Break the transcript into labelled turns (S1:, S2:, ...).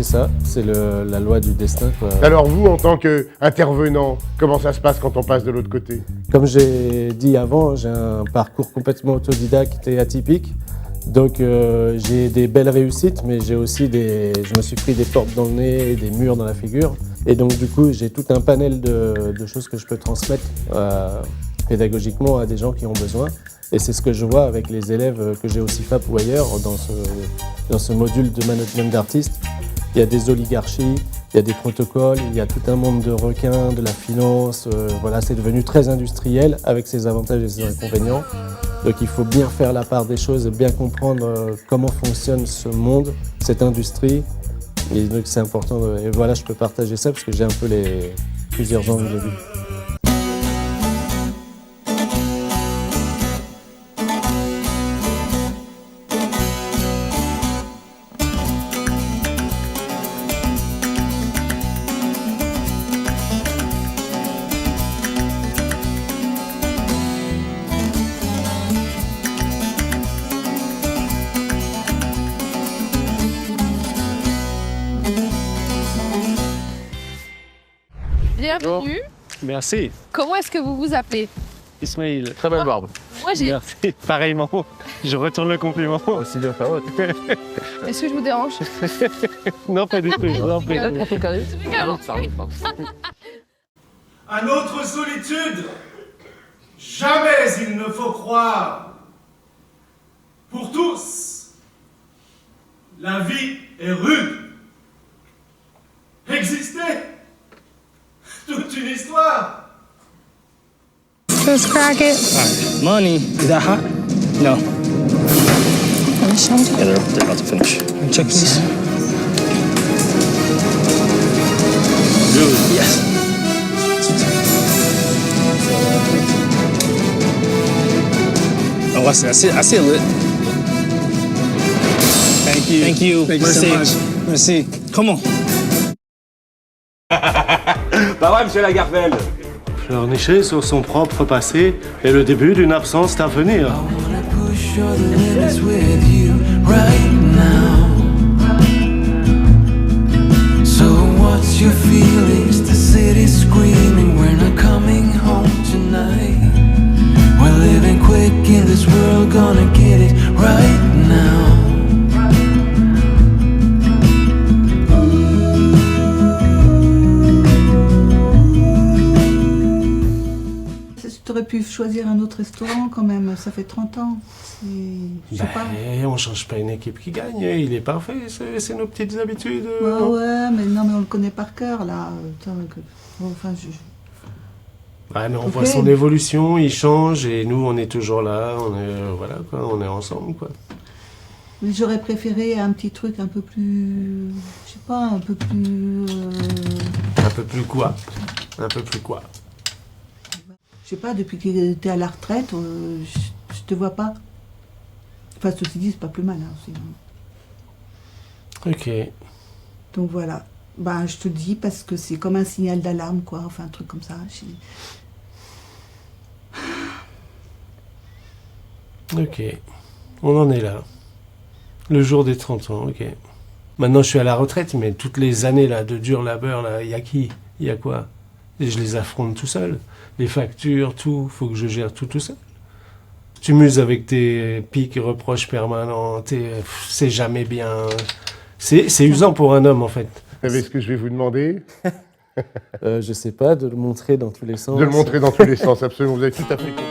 S1: c'est ça, c'est la loi du destin, quoi.
S2: Alors vous, en tant qu'intervenant, comment ça se passe quand on passe de l'autre côté?
S1: Comme j'ai dit avant, j'ai un parcours complètement autodidacte et atypique. Donc j'ai des belles réussites, mais j'ai aussi je me suis pris des portes dans le nez et des murs dans la figure. Et donc du coup, j'ai tout un panel de choses que je peux transmettre pédagogiquement à des gens qui ont besoin. Et c'est ce que je vois avec les élèves que j'ai au CIFAP ou ailleurs dans ce module de management d'artistes. Il y a des oligarchies, il y a des protocoles, il y a tout un monde de requins, de la finance. Voilà, c'est devenu très industriel avec ses avantages et ses inconvénients. Donc il faut bien faire la part des choses et bien comprendre comment fonctionne ce monde, cette industrie. Et donc c'est important. Et voilà, je peux partager ça parce que j'ai un peu plusieurs angles de vue.
S3: Bienvenue.
S4: Merci.
S3: Comment est-ce que vous vous appelez?
S4: Ismaël.
S2: Très belle barbe.
S3: Moi, j'ai.
S4: Merci. Pareillement. Je retourne le compliment.
S2: Aussi bien faire autre.
S3: Est-ce que je vous dérange?
S4: Non, pas du tout. Je vous en prie.
S3: Regarde.
S5: À notre solitude, jamais il ne faut croire. Pour tous, la vie est rude. Exister, toute une histoire.
S6: Let's crack it.
S7: Money. Is that hot? No. Yeah, they're about to finish. Check please. Really? Yes. Oh, I see a lit. Thank you. Thank you.
S4: Thank you so much.
S7: Merci. Come on.
S8: Bah ouais, monsieur Lagarvelle.
S4: Pleurnicher sur son propre passé est le début d'une absence à venir.
S9: Tu aurais pu choisir un autre restaurant quand même, ça fait 30 ans. Je sais pas.
S4: On change pas une équipe qui gagne, il est parfait, c'est nos petites habitudes.
S9: Ouais, mais non, mais on le connaît par cœur là. Enfin,
S4: Ouais, mais on voit son évolution, il change et nous on est toujours là, voilà quoi, on est ensemble quoi.
S9: Mais j'aurais préféré un petit truc un peu plus, je sais pas, un peu plus.
S4: Un peu plus quoi? Un peu plus quoi?
S9: Je sais pas, depuis que t'es à la retraite, je te vois pas. Enfin, ceci dit, c'est pas plus mal. Hein,
S4: ok.
S9: Donc voilà. Ben, je te le dis parce que c'est comme un signal d'alarme, quoi. Enfin, un truc comme ça.
S4: Ok. On en est là. Le jour des 30 ans, ok. Maintenant, je suis à la retraite, mais toutes les années là, de dur labeur, là, y a qui? Y a quoi? Et je les affronte tout seul. Les factures, tout, faut que je gère tout seul. Tu muses avec tes piques et reproches permanents, c'est jamais bien. C'est usant pour un homme, en fait.
S2: Vous savez ce que je vais vous demander?
S1: Je sais pas, de le montrer dans tous les sens.
S2: De le montrer dans tous les sens, absolument. Vous avez tout à fait compris.